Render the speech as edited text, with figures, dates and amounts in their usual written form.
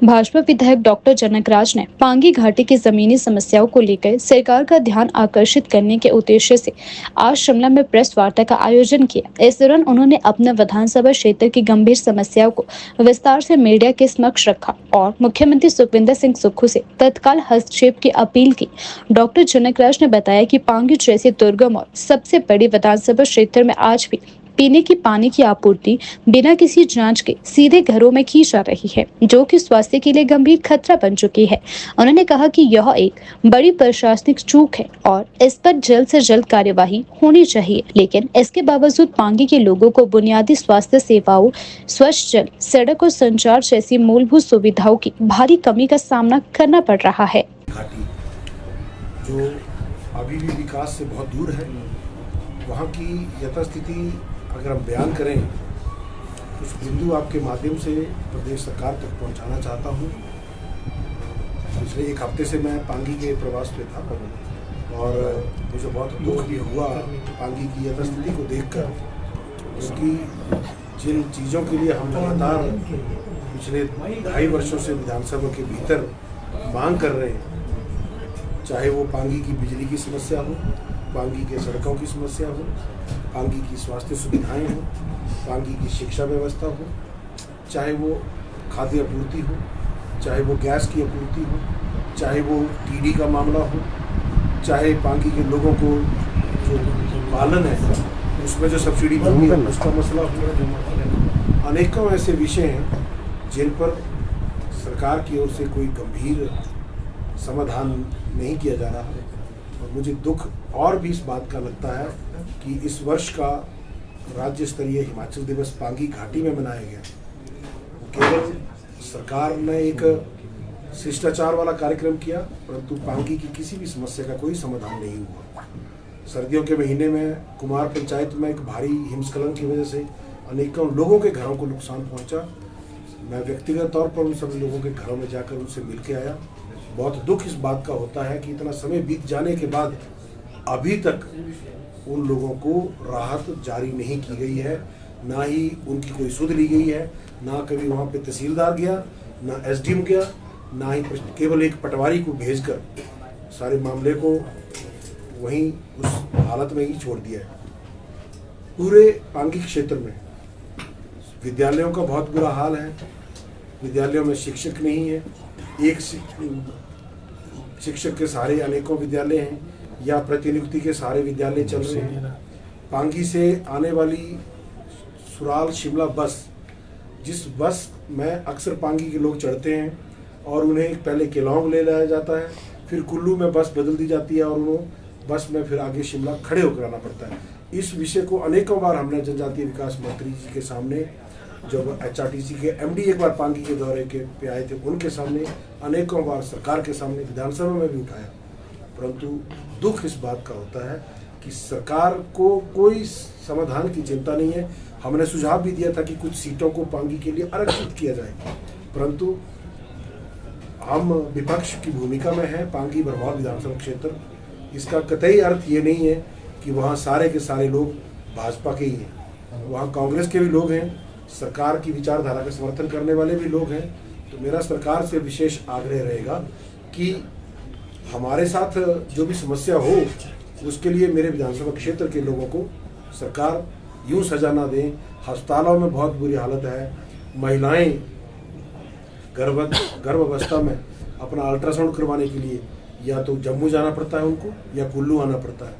भाजपा विधायक डॉक्टर जनक राज ने पांगी घाटी की जमीनी समस्याओं को लेकर सरकार का ध्यान आकर्षित करने के उद्देश्य से आज शिमला में प्रेस वार्ता का आयोजन किया। इस दौरान उन्होंने अपने विधानसभा क्षेत्र की गंभीर समस्याओं को विस्तार से मीडिया के समक्ष रखा और मुख्यमंत्री सुखविंदर सिंह सुक्खू से तत्काल हस्तक्षेप की अपील की। डॉक्टर जनक राज ने बताया कि पांगी जैसे दुर्गम और सबसे बड़ी विधानसभा क्षेत्र में आज भी पीने की पानी की आपूर्ति बिना किसी जांच के सीधे घरों में की जा रही है, जो कि स्वास्थ्य के लिए गंभीर खतरा बन चुकी है। उन्होंने कहा कि यह एक बड़ी प्रशासनिक चूक है और इस पर जल्द से जल्द कार्यवाही होनी चाहिए, लेकिन इसके बावजूद पांगी के लोगों को बुनियादी स्वास्थ्य सेवाओं, स्वच्छ जल, सड़क और संचार जैसी मूलभूत सुविधाओं की भारी कमी का सामना करना पड़ रहा है। घाटी जो अभी भी विकास से बहुत दूर है, वहाँ की यथास्थिति अगर हम बयान करें, कुछ बिंदु आपके माध्यम से प्रदेश सरकार तक पहुँचाना चाहता हूँ। पिछले एक हफ्ते से मैं पांगी के प्रवास पे था और मुझे बहुत दुख भी हुआ पांगी की यथास्थिति को देखकर। उसकी जिन चीज़ों के लिए हम लगातार पिछले 2.5 वर्षों से विधानसभा के भीतर मांग कर रहे हैं, चाहे वो पांगी की बिजली की समस्या हो, पांगी के सड़कों की समस्या हो, पांगी की स्वास्थ्य सुविधाएं हो, पांगी की शिक्षा व्यवस्था हो, चाहे वो खाद्य आपूर्ति हो, चाहे वो गैस की आपूर्ति हो, चाहे वो टीडी का मामला हो, चाहे पांगी के लोगों को जो पालन है उसमें जो सब्सिडी मिलती है उसका मसला हो। अनेकों ऐसे विषय हैं जिन पर सरकार की ओर से कोई गंभीर समाधान नहीं किया जा रहा है। और मुझे दुख और भी इस बात का लगता है कि इस वर्ष का राज्य स्तरीय हिमाचल दिवस पांगी घाटी में मनाया गया। केवल सरकार ने एक शिष्टाचार वाला कार्यक्रम किया, परंतु पांगी की किसी भी समस्या का कोई समाधान नहीं हुआ। सर्दियों के महीने में कुमार पंचायत में एक भारी हिमस्खलन की वजह से अनेकों लोगों के घरों को नुकसान पहुंचा। मैं व्यक्तिगत तौर पर उन सभी लोगों के घरों में जाकर उनसे मिल के आया। बहुत दुख इस बात का होता है कि इतना समय बीत जाने के बाद अभी तक उन लोगों को राहत जारी नहीं की गई है, ना ही उनकी कोई सुध ली गई है, ना कभी वहाँ पे तहसीलदार गया, ना एसडीएम गया, ना ही केवल एक पटवारी को भेजकर सारे मामले को वहीं उस हालत में ही छोड़ दिया है। पूरे पांगी क्षेत्र में विद्यालयों का बहुत बुरा हाल है। विद्यालयों में शिक्षक नहीं है, एक शिक्षक के सहारे अनेकों विद्यालय हैं या प्रतिनियुक्ति के सहारे विद्यालय चल रहे हैं। पांगी से आने वाली सुराल शिमला बस, जिस बस में अक्सर पांगी के लोग चढ़ते हैं और उन्हें पहले केलांग ले लाया जाता है, फिर कुल्लू में बस बदल दी जाती है और उन्हें बस में फिर आगे शिमला खड़े होकर आना पड़ता है। इस विषय को अनेकों बार हमने जनजातीय विकास मंत्री जी के सामने, जब एचआरटीसी के एमडी एक बार पांगी के दौरे के पे आए थे, उनके सामने अनेकों बार सरकार के सामने विधानसभा में भी उठाया, परंतु दुख इस बात का होता है कि सरकार को कोई समाधान की चिंता नहीं है। हमने सुझाव भी दिया था कि कुछ सीटों को पांगी के लिए आरक्षित किया जाए, परंतु हम विपक्ष की भूमिका में हैं। पांगी बरवाल विधानसभा क्षेत्र, इसका कतई अर्थ ये नहीं है कि वहाँ सारे के सारे लोग भाजपा के ही हैं। वहाँ कांग्रेस के भी लोग हैं, सरकार की विचारधारा का समर्थन करने वाले भी लोग हैं। तो मेरा सरकार से विशेष आग्रह रहेगा कि हमारे साथ जो भी समस्या हो उसके लिए मेरे विधानसभा क्षेत्र के लोगों को सरकार यूं सजा ना दें। अस्पतालों में बहुत बुरी हालत है। महिलाएं गर्भावस्था में अपना अल्ट्रासाउंड करवाने के लिए या तो जम्मू जाना पड़ता है उनको, या कुल्लू आना पड़ता है।